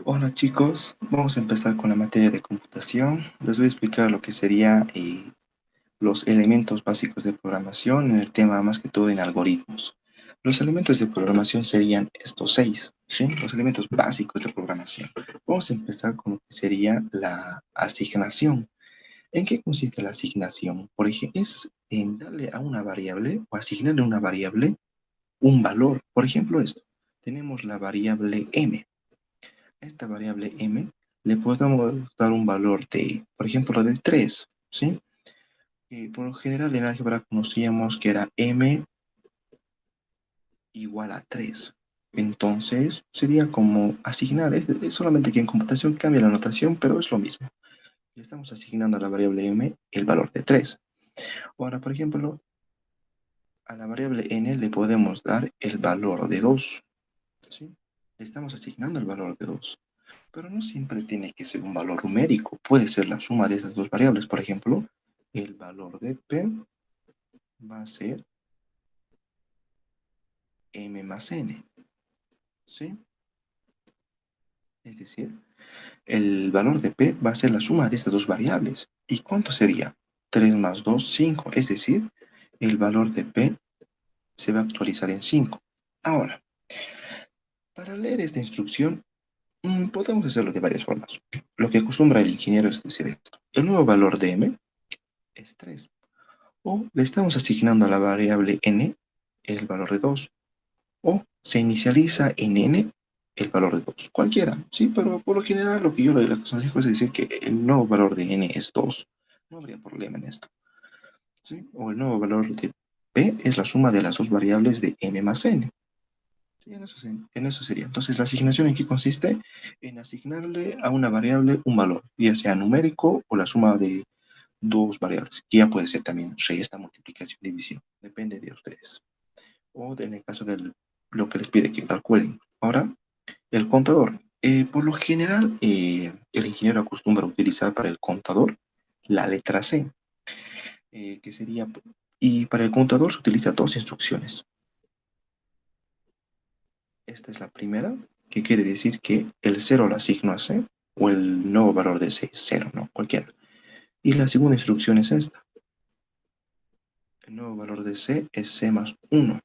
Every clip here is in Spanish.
Hola chicos, vamos a empezar con la materia de computación. Les voy a explicar lo que sería los elementos básicos de programación en el tema más que todo en algoritmos. Los elementos de programación serían estos seis, ¿sí? Los elementos básicos de programación. Vamos a empezar con lo que sería la asignación. ¿En qué consiste la asignación? Por ejemplo, es en darle a una variable o asignarle a una variable un valor. Por ejemplo, esto. Tenemos la variable m. Esta variable m le podemos dar un valor de, por ejemplo, de 3, ¿sí? Por lo general en álgebra conocíamos que era m igual a 3. Entonces sería como asignar, es solamente que en computación cambia la notación, pero es lo mismo. Le estamos asignando a la variable m el valor de 3. Ahora, por ejemplo, a la variable n le podemos dar el valor de 2, ¿sí? Le estamos asignando el valor de 2. Pero no siempre tiene que ser un valor numérico. Puede ser la suma de esas dos variables. Por ejemplo, el valor de P va a ser M más N. ¿Sí? Es decir, el valor de P va a ser la suma de estas dos variables. ¿Y cuánto sería? 3 más 2, 5. Es decir, el valor de P se va a actualizar en 5. Ahora, para leer esta instrucción, podemos hacerlo de varias formas. Lo que acostumbra el ingeniero es decir esto. El nuevo valor de M es 3. O le estamos asignando a la variable n el valor de 2. O se inicializa en n el valor de 2. Cualquiera, ¿sí? Pero por lo general lo que yo le aconsejo es decir que el nuevo valor de n es 2. No habría problema en esto, ¿sí? O el nuevo valor de p es la suma de las dos variables de m más n. Sí, en eso sería. Entonces, ¿la asignación en qué consiste? En asignarle a una variable un valor, ya sea numérico o la suma de dos variables, que ya puede ser también resta, multiplicación, división, depende de ustedes. O en el caso de lo que les pide que calculen. Ahora, el contador. Por lo general, el ingeniero acostumbra utilizar para el contador la letra C, que sería, y para el contador se utiliza dos instrucciones. Esta es la primera, que quiere decir que el 0 lo asigno a C, o el nuevo valor de C, 0, ¿no? Cualquiera. Y la segunda instrucción es esta. El nuevo valor de C es C más 1.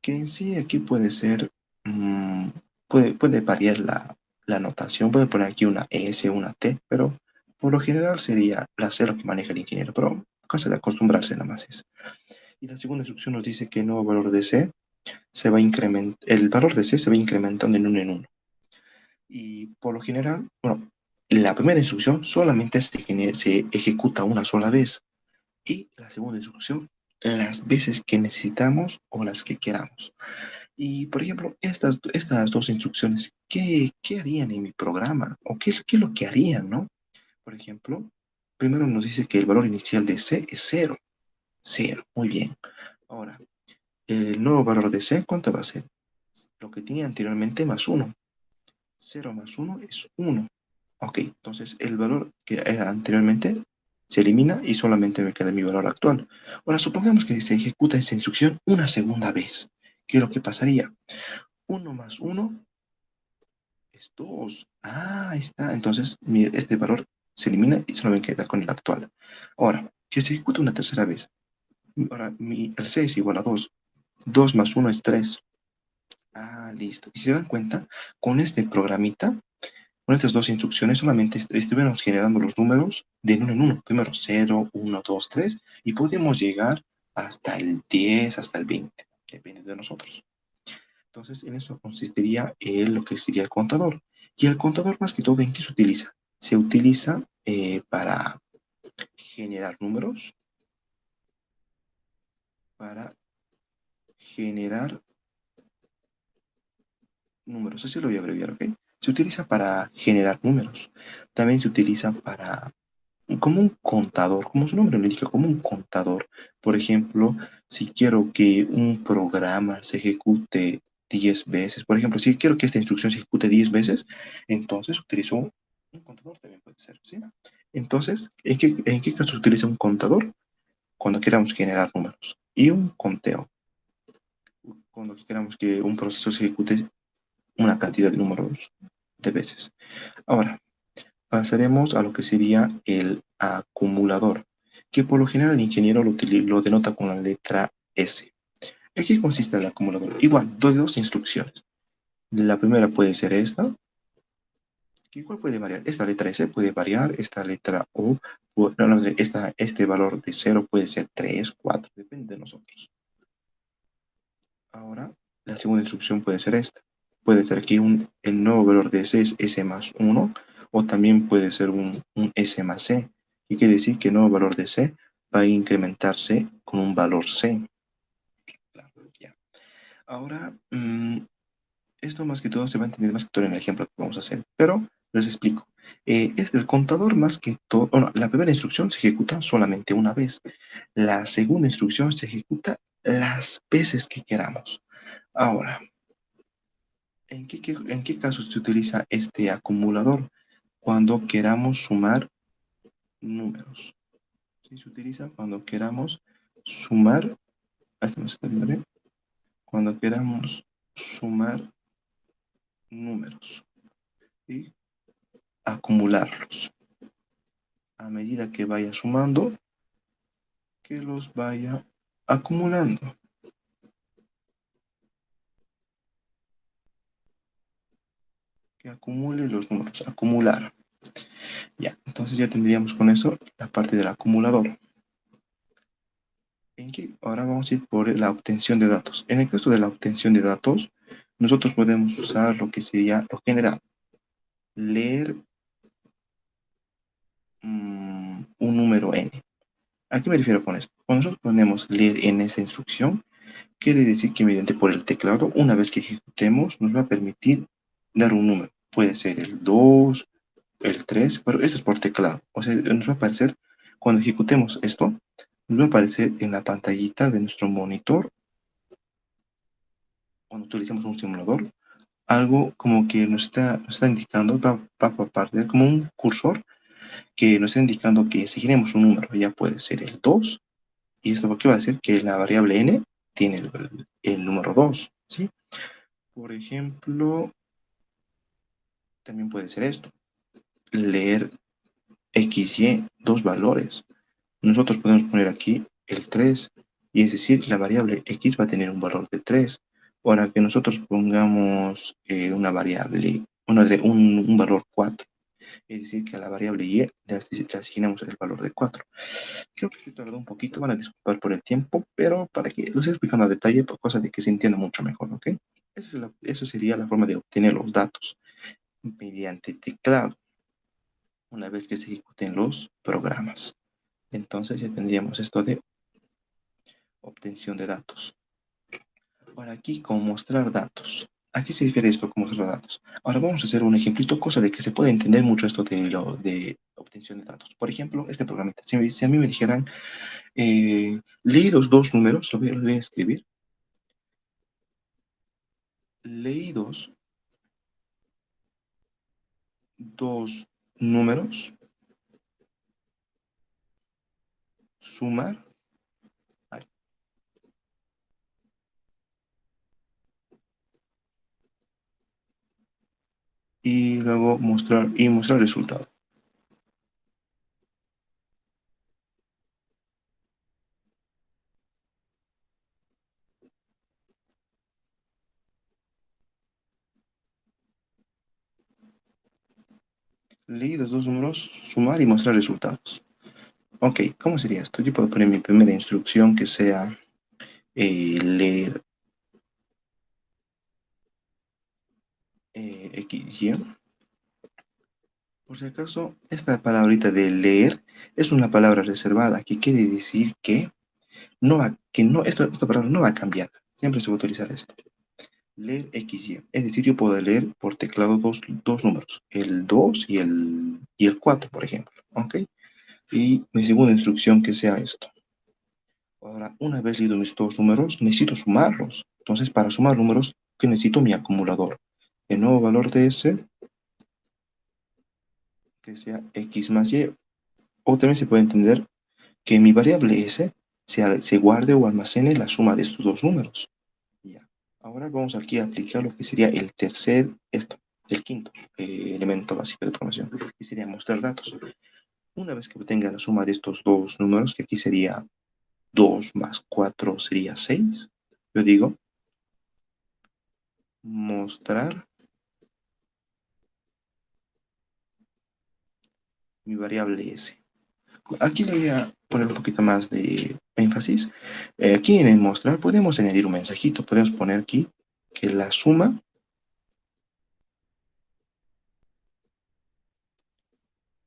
Que en sí aquí puede ser, puede variar la notación, puede poner aquí una S, una T, pero por lo general sería la C lo que maneja el ingeniero, pero cosa de acostumbrarse nada más es. Y la segunda instrucción nos dice que el nuevo valor de C se va a incrementar, el valor de C se va incrementando en uno en uno. Y por lo general, bueno, la primera instrucción solamente se ejecuta una sola vez y la segunda instrucción las veces que necesitamos o las que queramos. Y, por ejemplo, estas dos instrucciones, ¿qué harían en mi programa? ¿O qué es lo que harían, no? Por ejemplo, primero nos dice que el valor inicial de C es cero. Cero, muy bien. Ahora, el nuevo valor de C, ¿cuánto va a ser? Lo que tenía anteriormente más uno. Cero más uno es uno. Ok, entonces el valor que era anteriormente se elimina y solamente me queda mi valor actual. Ahora, supongamos que se ejecuta esta instrucción una segunda vez. ¿Qué es lo que pasaría? Uno más uno es 2. Ah, ahí está. Entonces, este valor se elimina y solo me queda con el actual. Ahora, que se ejecuta una tercera vez. Ahora, el C es igual a 2. 2 más uno es 3. Ah, listo. Y si se dan cuenta, con este programita, con estas dos instrucciones, solamente estuvimos generando los números de uno en uno. Primero 0, 1, 2, 3. Y podemos llegar hasta el 10, hasta el 20. Depende de nosotros. Entonces, en eso consistiría lo que sería el contador. Y el contador, más que todo, ¿en qué se utiliza? Se utiliza para generar números, para generar números. Así lo voy a abreviar, ¿ok? Se utiliza para generar números. También se utiliza para, como un contador, como su nombre lo indica, como un contador. Por ejemplo, si quiero que un programa se ejecute 10 veces, por ejemplo, si quiero que esta instrucción se ejecute 10 veces, entonces utilizo un contador también puede ser, ¿sí? Entonces, ¿en qué caso se utiliza un contador? Cuando queramos generar números. Y un conteo, cuando queramos que un proceso se ejecute una cantidad de números. de veces. Ahora, pasaremos a lo que sería el acumulador, que por lo general el ingeniero lo denota con la letra S. ¿En qué consiste el acumulador? Igual, dos instrucciones. La primera puede ser esta, que igual puede variar. Esta letra S puede variar, esta letra O, no, no, este valor de 0 puede ser 3, 4, depende de nosotros. Ahora, la segunda instrucción puede ser esta. Puede ser aquí el nuevo valor de S es S más 1, o también puede ser un S más C, y quiere decir que el nuevo valor de C va a incrementarse con un valor C. Claro, ya. Ahora, esto más que todo se va a entender más que todo en el ejemplo que vamos a hacer, pero les explico. Es el contador más que todo, bueno, la primera instrucción se ejecuta solamente una vez. La segunda instrucción se ejecuta las veces que queramos. Ahora, en qué caso se utiliza este acumulador? Cuando queramos sumar números. ¿Sí? Se utiliza cuando queramos sumar, esto no se está viendo bien, cuando queramos sumar números y acumularlos. A medida que vaya sumando, que los vaya acumulando. Que acumule los números, acumular. Ya, entonces ya tendríamos con eso la parte del acumulador. ¿En qué? Ahora vamos a ir por la obtención de datos. En el caso de la obtención de datos, nosotros podemos usar lo que sería lo general. Leer un número n. ¿A qué me refiero con esto? Cuando nosotros ponemos leer en esa instrucción, quiere decir que mediante por el teclado, una vez que ejecutemos, nos va a permitir dar un número. Puede ser el 2, el 3, pero eso es por teclado. O sea, nos va a aparecer, cuando ejecutemos esto, nos va a aparecer en la pantallita de nuestro monitor, cuando utilicemos un simulador, algo como que nos está indicando, va a aparecer como un cursor que nos está indicando que si queremos un número, ya puede ser el 2, y esto qué va a decir que la variable n tiene el número 2, ¿sí? Por ejemplo, también puede ser esto, leer x, y, dos valores. Nosotros podemos poner aquí el 3, y es decir, la variable x va a tener un valor de 3. Ahora que nosotros pongamos una variable, un valor 4, es decir, que a la variable y le asignamos el valor de 4. Creo que estoy tardando un poquito, van a disculpar por el tiempo, pero para que lo esté explicando a detalle, por cosa de que se entienda mucho mejor, ¿ok? Eso sería la forma de obtener los datos mediante teclado, una vez que se ejecuten los programas. Entonces ya tendríamos esto de obtención de datos. Ahora aquí con mostrar datos. ¿A qué se refiere esto con mostrar datos? Ahora vamos a hacer un ejemplito, cosa de que se pueda entender mucho esto de obtención de datos. Por ejemplo, este programita. Si a mí me dijeran, leídos dos números, lo voy a escribir. Leídos dos números, sumar, y luego mostrar el resultado. Leídos dos números, sumar y mostrar resultados. Ok, ¿cómo sería esto? Yo puedo poner mi primera instrucción que sea leer x, y. Por si acaso, esta palabrita de leer es una palabra reservada que quiere decir que esta palabra no va a cambiar. Siempre se va a utilizar esto. Leer x, y. Es decir, yo puedo leer por teclado dos números, el 2 y el 4, por ejemplo. ¿Ok? Y mi segunda instrucción que sea esto. Ahora, una vez leído mis dos números, necesito sumarlos. Entonces, para sumar números, ¿qué necesito? Mi acumulador. El nuevo valor de S, que sea x más y. O también se puede entender que mi variable S se guarde o almacene la suma de estos dos números. Ya. Ahora vamos aquí a aplicar lo que sería el tercer, esto. el quinto elemento básico de programación, que sería mostrar datos. Una vez que obtenga la suma de estos dos números, que aquí sería 2 más 4 sería 6, yo digo mostrar mi variable s. Aquí le voy a poner un poquito más de énfasis. Aquí en el mostrar podemos añadir un mensajito. Podemos poner aquí que la suma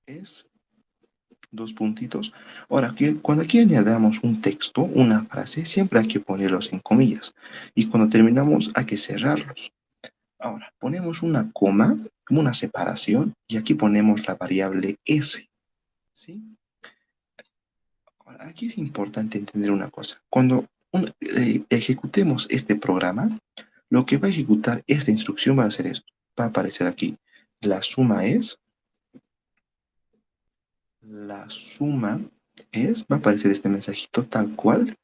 es dos puntitos. Ahora, cuando aquí añadamos un texto, una frase, siempre hay que ponerlos en comillas. Y cuando terminamos hay que cerrarlos. Ahora, ponemos una coma, como una separación, y aquí ponemos la variable s. ¿Sí? Ahora, aquí es importante entender una cosa. Cuando ejecutemos este programa, lo que va a ejecutar esta instrucción va a ser esto. Va a aparecer aquí. La suma es, la suma va a aparecer este mensajito tal cual,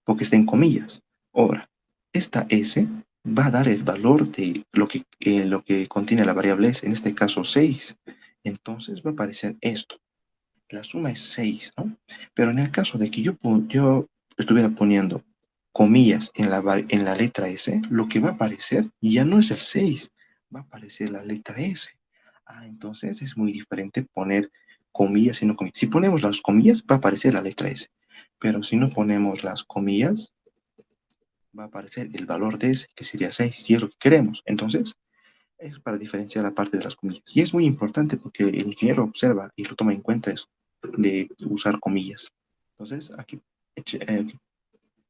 porque está en comillas. Ahora, esta S va a dar el valor de lo que contiene la variable S, en este caso 6. Entonces va a aparecer esto. La suma es 6, ¿no? Pero en el caso de que yo estuviera poniendo comillas en la letra S, lo que va a aparecer ya no es el 6, va a aparecer la letra S. Entonces es muy diferente poner comillas y no comillas. Si ponemos las comillas, va a aparecer la letra S. Pero si no ponemos las comillas, va a aparecer el valor de S, que sería 6, y es lo que queremos. Entonces, es para diferenciar la parte de las comillas. Y es muy importante porque el ingeniero observa y lo toma en cuenta eso, de usar comillas. Entonces, hay que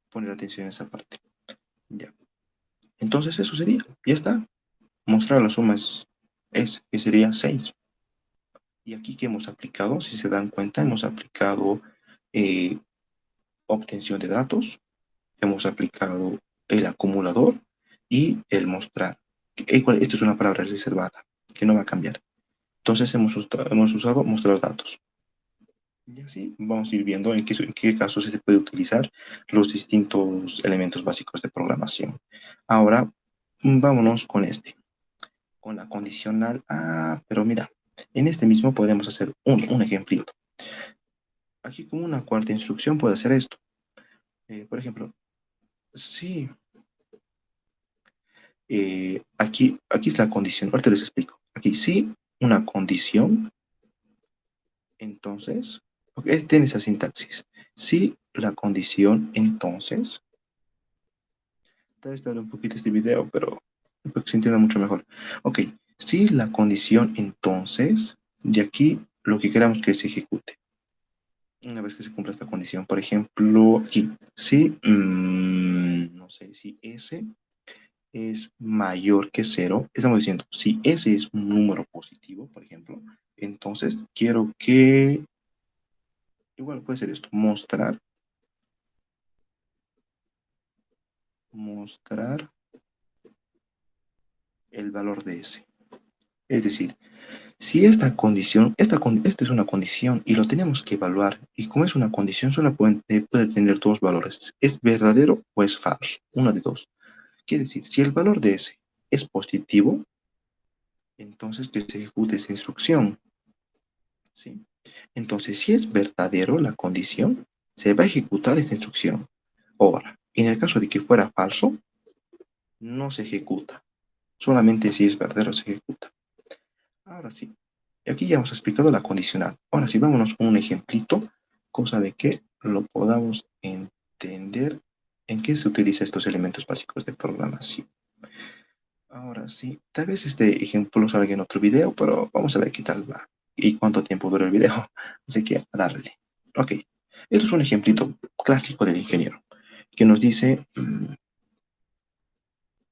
poner atención a esa parte. Ya. Entonces, eso sería. Ya está. Mostrar la suma que sería 6. Y aquí que hemos aplicado, si se dan cuenta, hemos aplicado eh, obtención de datos, hemos aplicado el acumulador y el mostrar. Esto es una palabra reservada que no va a cambiar. Entonces hemos usado mostrar datos. Y así vamos a ir viendo en qué casos se puede utilizar los distintos elementos básicos de programación. Ahora, vámonos con con la condicional. Pero mira, en este mismo podemos hacer un ejemplito. Aquí con una cuarta instrucción puede hacer esto. Por ejemplo, sí, aquí es la condición. Ahorita les explico. Aquí sí, una condición. Entonces, tiene esa sintaxis. Si la condición, entonces, tal vez darle un poquito este video, pero para que se entienda mucho mejor. Ok, si la condición, entonces, de aquí lo que queramos que se ejecute. Una vez que se cumpla esta condición, por ejemplo, aquí, si, no sé, si S es mayor que cero, estamos diciendo, si S es un número positivo, por ejemplo, entonces quiero que, igual puede ser esto, mostrar el valor de S. Es decir, si esta condición, esta es una condición y lo tenemos que evaluar, y como es una condición, solo puede tener dos valores, es verdadero o es falso, uno de dos. Quiere decir, si el valor de S es positivo, entonces que se ejecute esa instrucción, ¿sí? Entonces, si es verdadero la condición, se va a ejecutar esta instrucción. Ahora, en el caso de que fuera falso, no se ejecuta. Solamente si es verdadero se ejecuta. Ahora sí, aquí ya hemos explicado la condicional. Ahora sí, vámonos con un ejemplito, cosa de que lo podamos entender en qué se utilizan estos elementos básicos de programación. Ahora sí, tal vez este ejemplo salga en otro video, pero vamos a ver qué tal va y cuánto tiempo dura el video. Así que a darle. Ok, esto es un ejemplito clásico del ingeniero que nos dice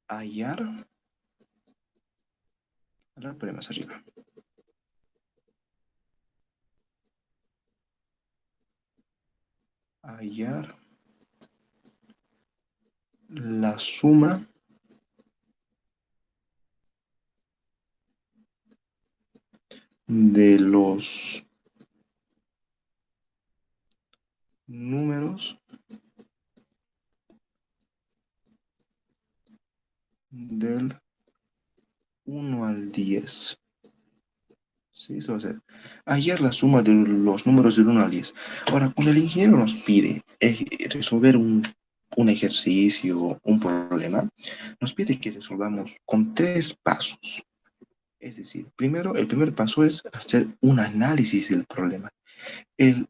hallar, ahora ponemos más arriba, hallar la suma de los números del 1 al 10. Sí, eso va a ser. Hallar la suma de los números del 1 al 10. Ahora, cuando el ingeniero nos pide resolver un ejercicio, un problema, nos pide que resolvamos con 3 pasos. Es decir, primero, el primer paso es hacer un análisis del problema.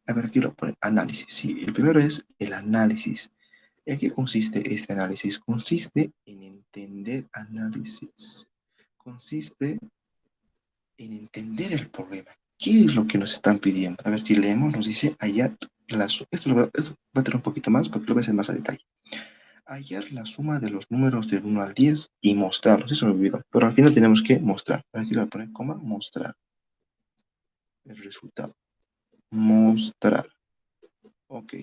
A ver, aquí lo pone, análisis. Sí, el primero es el análisis. ¿En qué consiste este análisis? Consiste en entender análisis. Consiste en entender el problema. ¿Qué es lo que nos están pidiendo? A ver si leemos, nos dice hallar esto va a tener un poquito más porque lo voy a hacer más a detalle. Hallar la suma de los números del 1 al 10 y mostrarlos. Eso me olvidó. Pero al final tenemos que mostrar. Aquí le voy a poner coma, mostrar el resultado. Mostrar. Ok.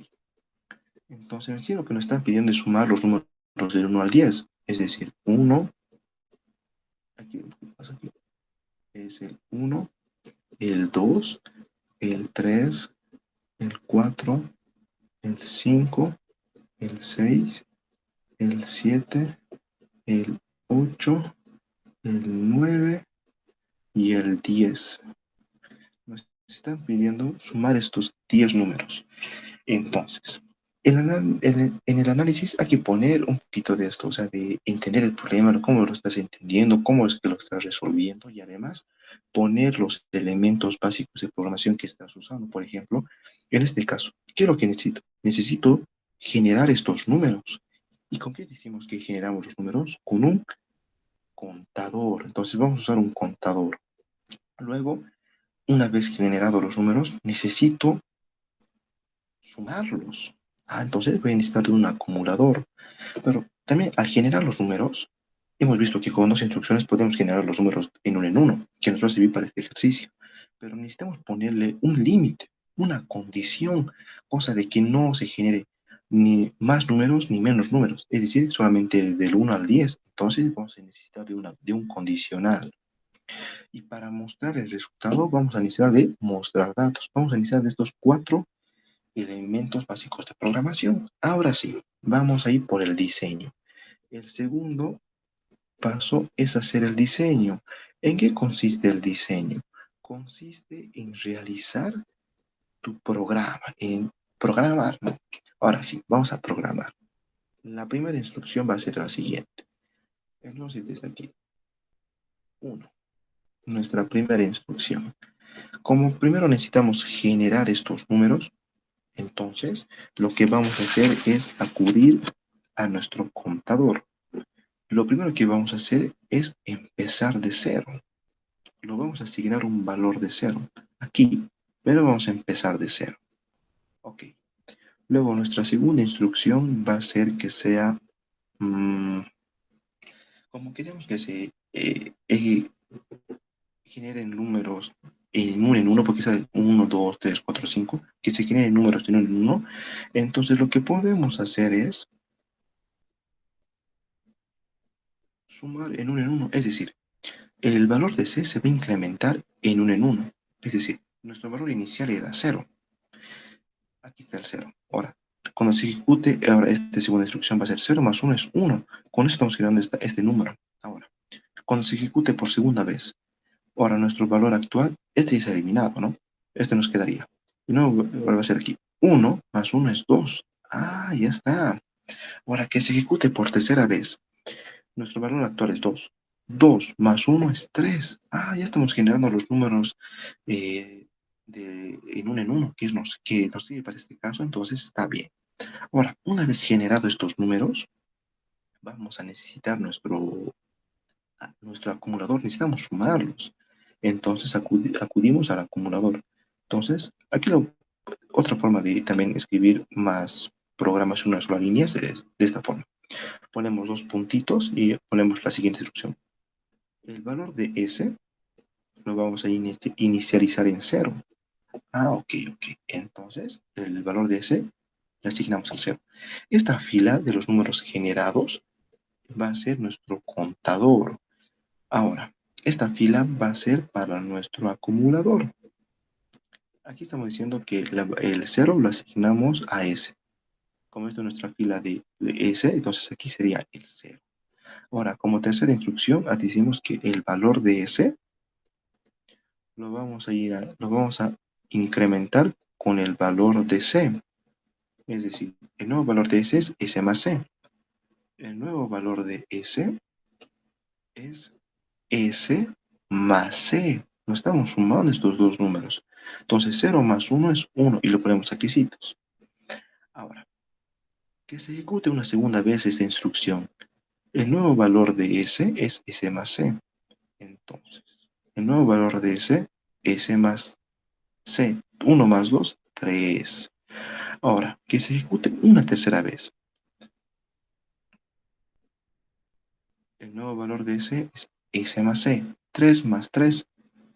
Entonces, sí, lo que nos están pidiendo es sumar los números del 1 al 10. Es decir, 1, aquí, aquí es el 1, el 2, el 3, el 4, el 5, el 6, el 7, el 8, el 9 y el 10. Nos están pidiendo sumar estos 10 números. Entonces, en el análisis hay que poner un poquito de esto, o sea, de entender el problema, ¿no? Cómo lo estás entendiendo, cómo es que lo estás resolviendo y además poner los elementos básicos de programación que estás usando. Por ejemplo, en este caso, ¿qué es lo que necesito? Necesito generar estos números. ¿Y con qué decimos que generamos los números? Con un contador. Entonces vamos a usar un contador. Luego, una vez generados los números, necesito sumarlos. Entonces voy a necesitar de un acumulador. Pero también al generar los números, hemos visto que con 2 instrucciones podemos generar los números en uno, que nos va a servir para este ejercicio. Pero necesitamos ponerle un límite, una condición, cosa de que no se genere ni más números ni menos números, es decir, solamente del 1 al 10. Entonces vamos a necesitar de un condicional. Y para mostrar el resultado vamos a necesitar de mostrar datos. Vamos a necesitar de estos 4 elementos básicos de programación. Ahora sí, vamos a ir por el diseño. El segundo paso es hacer el diseño. ¿En qué consiste el diseño? Consiste en realizar tu programa, en programar, ¿no? Ahora sí, vamos a programar. La primera instrucción va a ser la siguiente. Entonces, desde aquí. 1. Nuestra primera instrucción. Como primero necesitamos generar estos números, entonces lo que vamos a hacer es acudir a nuestro contador. Lo primero que vamos a hacer es empezar de cero. Lo vamos a asignar un valor de cero. Aquí, pero vamos a empezar de cero. Ok. Luego nuestra segunda instrucción va a ser que sea, como queremos que se generen números en uno, porque es 1, 2, 3, 4, 5, que se generen números en uno. Entonces lo que podemos hacer es sumar en uno. Es decir, el valor de C se va a incrementar en uno. Es decir, nuestro valor inicial era cero. Aquí está el cero. Ahora, cuando se ejecute, ahora esta segunda instrucción va a ser 0 más 1 es 1. Con esto estamos generando este número. Ahora, cuando se ejecute por segunda vez, ahora nuestro valor actual, este ya se ha eliminado, ¿no? Este nos quedaría. Y luego ahora va a ser aquí. 1 más 1 es 2. Ya está. Ahora que se ejecute por tercera vez, nuestro valor actual es 2. 2 más 1 es 3. Ya estamos generando los números en uno, que nos sirve para este caso, entonces está bien. Ahora, una vez generado estos números, vamos a necesitar nuestro acumulador, necesitamos sumarlos. Entonces acudimos al acumulador. Entonces, otra forma de también escribir más programas en una sola línea es de esta forma. Ponemos 2 puntitos y ponemos la siguiente instrucción. El valor de S lo vamos a inicializar en cero. Ok. Entonces, el valor de S le asignamos al cero. Esta fila de los números generados va a ser nuestro contador. Ahora, esta fila va a ser para nuestro acumulador. Aquí estamos diciendo que el 0 lo asignamos a S. Como esto es nuestra fila de S, entonces aquí sería el 0. Ahora, como tercera instrucción, decimos que el valor de S lo vamos a incrementar con el valor de C. Es decir, el nuevo valor de S es S más C. El nuevo valor de S es S más C. No estamos sumando estos dos números. Entonces, 0 más 1 es 1 y lo ponemos aquí citos. Ahora, que se ejecute una segunda vez esta instrucción. El nuevo valor de S es S más C. Entonces, el nuevo valor de S, S más C. 1 más 2, 3. Ahora, que se ejecute una tercera vez. El nuevo valor de S es S más C. 3 más 3,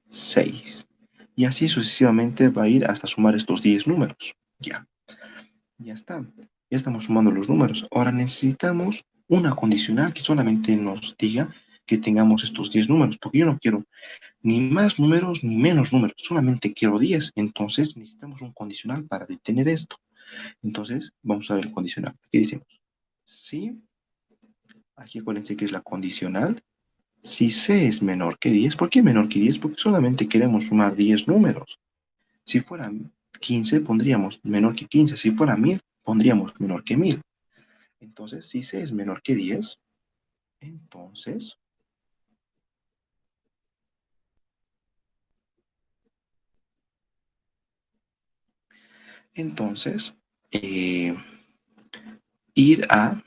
6. Y así sucesivamente va a ir hasta sumar estos 10 números. Ya está. Ya estamos sumando los números. Ahora necesitamos una condicional que solamente nos diga que tengamos estos 10 números, porque yo no quiero ni más números ni menos números, solamente quiero 10. Entonces necesitamos un condicional para detener esto. Entonces vamos a ver el condicional. Aquí decimos, si, aquí acuérdense que es la condicional, si C es menor que 10. ¿Por qué menor que 10? Porque solamente queremos sumar 10 números. Si fuera 15, pondríamos menor que 15. Si fuera 1000, pondríamos menor que 1000. Entonces, si C es menor que 10, entonces, entonces eh, ir a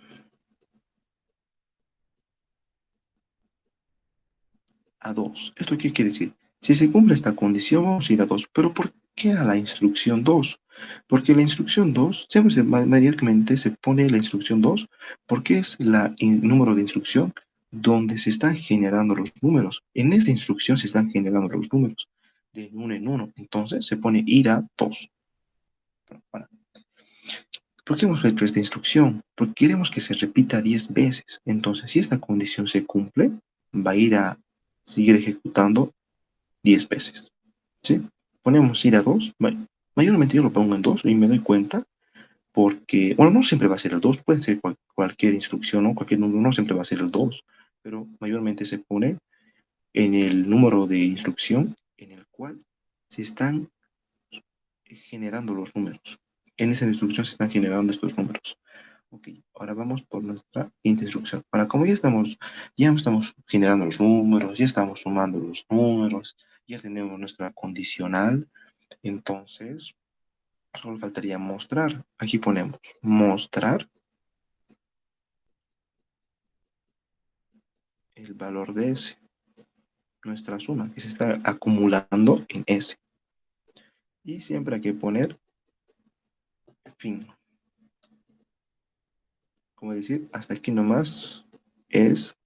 2. ¿Esto qué quiere decir? Si se cumple esta condición, vamos a ir a 2. ¿Pero por qué a la instrucción 2? Porque la instrucción 2, siempre mayormente se pone la instrucción 2 porque es el número de instrucción donde se están generando los números. En esta instrucción se están generando los números de uno en uno. Entonces se pone ir a 2. Bueno, ¿por qué hemos hecho esta instrucción? Porque queremos que se repita 10 veces. Entonces, si esta condición se cumple, va a ir a seguir ejecutando 10 veces. ¿Sí? Ponemos ir a 2. Mayormente yo lo pongo en 2 y me doy cuenta porque, bueno, no siempre va a ser el 2, puede ser cualquier instrucción o cualquier número, no siempre va a ser el 2, pero mayormente se pone en el número de instrucción en el cual se están generando los números. En esa instrucción se están generando estos números. Ok, ahora vamos por nuestra quinta instrucción. Ahora, como ya estamos generando los números, ya estamos sumando los números, ya tenemos nuestra condicional, entonces solo faltaría mostrar. Aquí ponemos mostrar el valor de S, nuestra suma, que se está acumulando en S. Y siempre hay que poner fin. Como decir, hasta aquí nomás es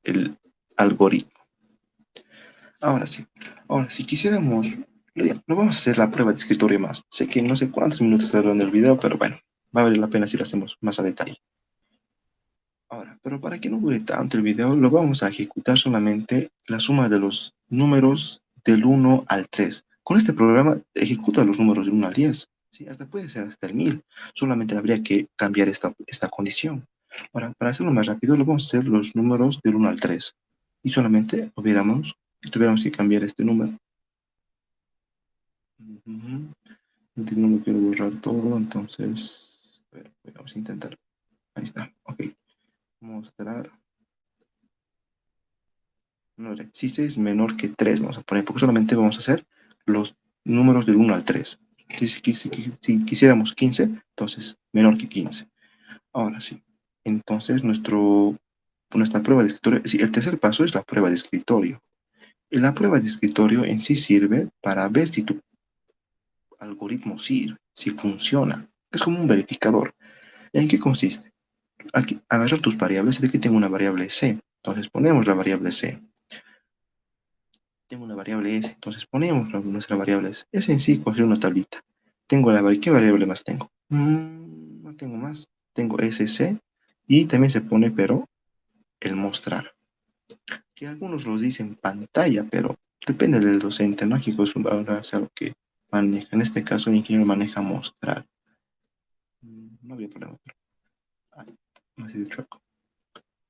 el algoritmo. Ahora sí, ahora si quisiéramos, no vamos a hacer la prueba de escritorio más. Sé que no sé cuántos minutos está durando el video, pero bueno, va a valer la pena si lo hacemos más a detalle. Ahora, pero para que no dure tanto el video, lo vamos a ejecutar solamente la suma de los números del 1 al 3. Con este programa ejecuta los números del 1 al 10. ¿Sí? Hasta puede ser hasta el 1000. Solamente habría que cambiar esta condición. Ahora, para hacerlo más rápido, lo vamos a hacer los números del 1 al 3. Y solamente tuviéramos que cambiar este número. No lo quiero borrar todo, entonces, a ver, vamos a intentar. Ahí está, ok. Mostrar. No, si C es menor que 3, vamos a poner, porque solamente vamos a hacer los números del 1 al 3. Si quisiéramos 15, entonces menor que 15. Ahora sí. Entonces, nuestra prueba de escritorio, sí, el tercer paso es la prueba de escritorio. Y la prueba de escritorio en sí sirve para ver si tu algoritmo sirve, si funciona. Es como un verificador. ¿En qué consiste? Aquí, agarrar tus variables. De aquí tengo una variable C. Entonces ponemos la variable C. Tengo una variable S. Entonces ponemos nuestra variable S. S en sí construye una tablita. Tengo ¿qué variable más tengo? No tengo más. Tengo SC y también se pone, pero, el mostrar. Que algunos los dicen pantalla, pero depende del docente, ¿no? Aquí ahora es algo que maneja. En este caso, el ingeniero maneja mostrar. No había problema. Ay, me ha sido chueco.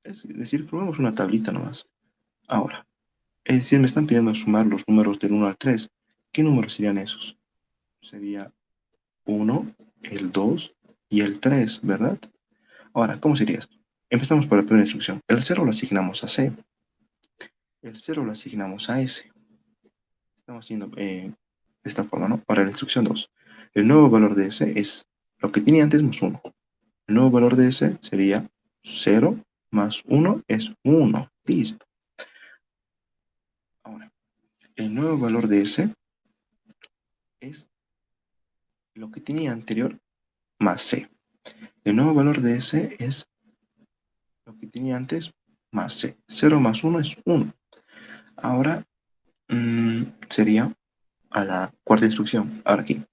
Es decir, formamos una tablita nomás. Ahora, es decir, me están pidiendo sumar los números del 1 al 3. ¿Qué números serían esos? Sería 1, el 2 y el 3, ¿verdad? Ahora, ¿cómo sería esto? Empezamos por la primera instrucción. El 0 lo asignamos a C. El 0 lo asignamos a S. Estamos haciendo de esta forma, ¿no? Ahora, la instrucción 2. El nuevo valor de S es lo que tenía antes más 1. El nuevo valor de S sería 0 más 1 es 1. Listo. Ahora, el nuevo valor de S es lo que tenía anterior más C. El nuevo valor de S es lo que tenía antes más C. 0 más 1 es 1. Ahora sería a la cuarta instrucción. Ahora aquí,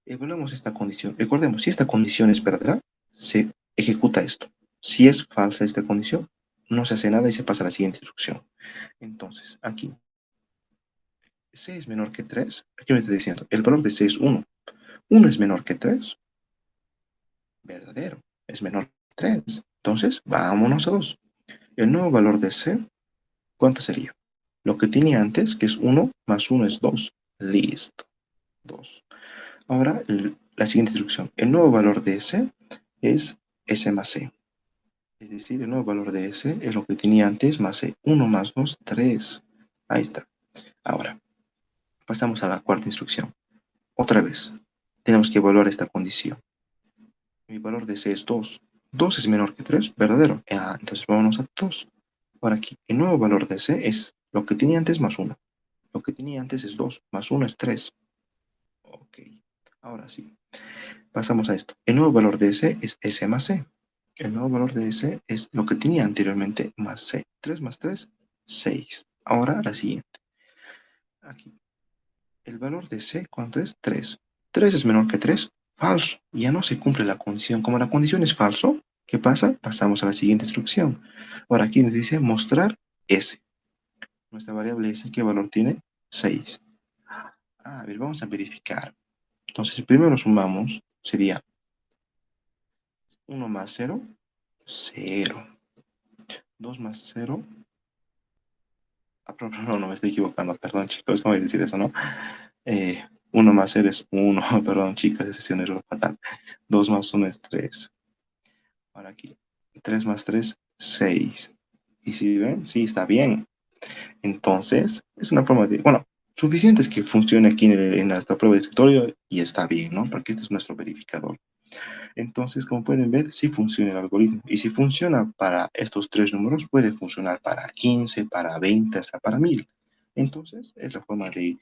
evaluamos esta condición. Recordemos, si esta condición es verdadera, se ejecuta esto. Si es falsa esta condición, no se hace nada y se pasa a la siguiente instrucción. Entonces, aquí, C es menor que 3. Aquí me está diciendo, el valor de C es 1. 1 es menor que 3. Verdadero. Es menor que 3. Entonces, vámonos a 2. El nuevo valor de C, ¿cuánto sería? Lo que tenía antes, que es 1, más 1 es 2. Listo. 2. Ahora, la siguiente instrucción. El nuevo valor de S es S más C. Es decir, el nuevo valor de S es lo que tenía antes más C. 1 más 2, 3. Ahí está. Ahora, pasamos a la cuarta instrucción. Otra vez, tenemos que evaluar esta condición. Mi valor de C es 2. 2 es menor que 3, verdadero. Entonces vámonos a 2. Ahora aquí, el nuevo valor de C es lo que tenía antes más 1. Lo que tenía antes es 2, más 1 es 3. Ok, ahora sí. Pasamos a esto. El nuevo valor de S es S más C. El nuevo valor de S es lo que tenía anteriormente más C. 3 más 3, 6. Ahora la siguiente. Aquí. El valor de C, ¿cuánto es? 3. 3 es menor que 3. Falso. Ya no se cumple la condición. Como la condición es falso, ¿qué pasa? Pasamos a la siguiente instrucción. Ahora aquí nos dice mostrar S. Nuestra variable S, ¿qué valor tiene? 6. A ver, vamos a verificar. Entonces, primero sumamos, sería 1 más 0, 0. 2 más 0. No, me estoy equivocando, perdón chicos, ¿cómo voy a decir eso, no? 1 más 0 es 1, perdón chicos, ese es un error fatal. 2 más 1 es 3. Ahora aquí, 3 más 3, 6. ¿Y si ven? Sí, está bien. Entonces, es una forma de, bueno, suficiente es que funcione aquí en nuestra prueba de escritorio y está bien, ¿no? Porque este es nuestro verificador. Entonces, como pueden ver, sí funciona el algoritmo. Y si funciona para estos tres números, puede funcionar para 15, para 20, hasta para 1000. Entonces, es la forma de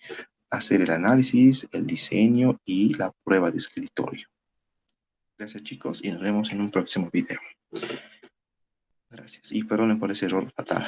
hacer el análisis, el diseño y la prueba de escritorio. Gracias chicos y nos vemos en un próximo video. Gracias y perdonen por ese error fatal.